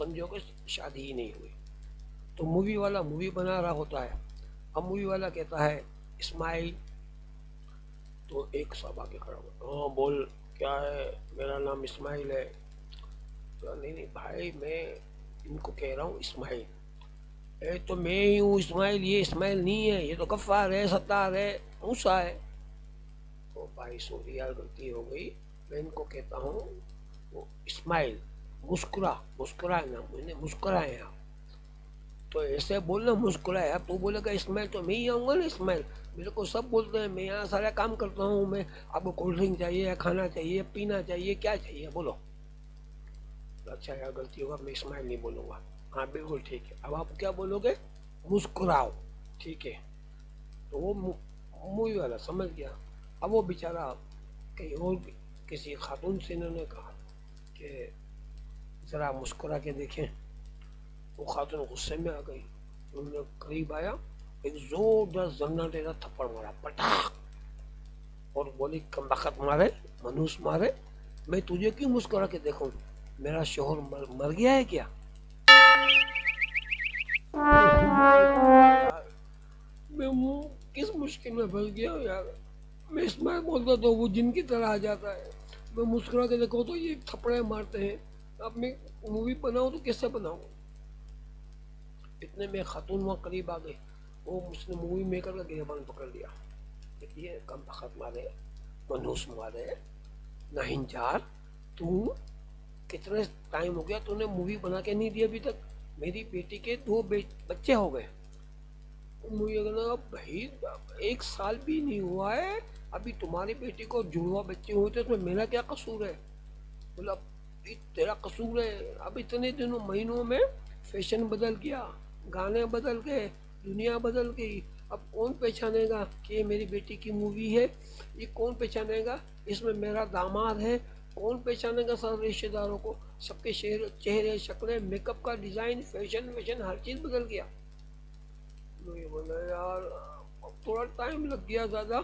समझो कि शादी ही नहीं हुई। तो मूवी वाला मूवी बना रहा होता है। अब मूवी वाला कहता है इस्माइल, तो एक सब आके खड़ा हुआ, हाँ बोल क्या है, मेरा नाम इस्माइल है। तो नहीं नहीं भाई, मैं इनको कह रहा हूँ इस्माइल। तो मैं ही हूँ इस्माइल, ये इस्माइल नहीं है, ये तो गफ्फार है, सत्तार है, मूसा है। तो भाई सॉरी यार, गलती हो गई, मैं इनको कहता हूँ वो इस्माइल। मुस्कुरा, मुस्कुराए ना, मैंने मुस्कुराए आप। तो ऐसे बोलना मुस्कुराए, अब तू बोलेगा इस्माइल तो मैं ही आऊँगा ना इस्माइल। मेरे को सब बोलते हैं, मैं यहाँ सारा काम करता हूँ, मैं आपको कोल्ड ड्रिंक चाहिए, खाना चाहिए, पीना चाहिए, क्या चाहिए बोलो। तो अच्छा यार गलती होगा, मैं इस्माइल नहीं बोलूँगा। हाँ बिल्कुल ठीक है, अब आप क्या बोलोगे, मुस्कुराओ, ठीक है। तो वो मूवी वाला समझ गया। अब वो बेचारा कहीं और किसी खातून से इन्होंने कहा कि ज़रा मुस्कुरा के देखें। वो खातून गुस्से में आ गई, उन्होंने करीब आया, एक जोरदार जन्नतेरा थप्पड़ मारा, पटाख, और बोली कमबख्त मारे, मनूस मारे, मैं तुझे क्यों मुस्कुरा के देखूं, मेरा शोहर मर गया है क्या। यार मैं किस मुश्किल में फंस गया हूँ यार। मैं इस्माइल बोलता तो वो जिन की तरह आ जाता है, मैं मुस्कुरा के देखो तो ये थप्पड़े मारते हैं। अब मैं मूवी बनाऊं तो कैसे बनाऊं। इतने में खातून वहाँ करीब आ गई, वो उसने मूवी मेकर का गिरबान पकड़ लिया। देखिए कम बखत मारे, मनूस मारे, नाहिनचार, तू कितने टाइम हो गया तूने मूवी बना के नहीं दी अभी तक। मेरी बेटी के दो बच्चे हो गए। मुझे लगा भाई 1 साल भी नहीं हुआ है, अभी तुम्हारी बेटी को जुड़वा बच्चे हुए थे, उसमें मेरा क्या कसूर है। बोला तेरा कसूर है, अब इतने दिनों महीनों में फैशन बदल गया, गाने बदल गए, दुनिया बदल गई। अब कौन पहचानेगा कि ये मेरी बेटी की मूवी है, ये कौन पहचानेगा इसमें मेरा दामाद है, कौन पहचानेगा सब रिश्तेदारों को, सबके चेहरे शक्लें, मेकअप का डिज़ाइन, फैशन वैशन हर चीज़ बदल गया। मुझे बोला यार अब थोड़ा टाइम लग गया ज़्यादा,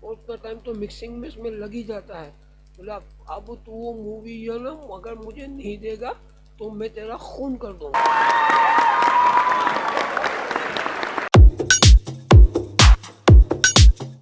और उतना टाइम तो मिक्सिंग में इसमें लग ही जाता है। बोला अब तू वो मूवी है ना, अगर मुझे नहीं देगा तो मैं तेरा खून कर दूंगा।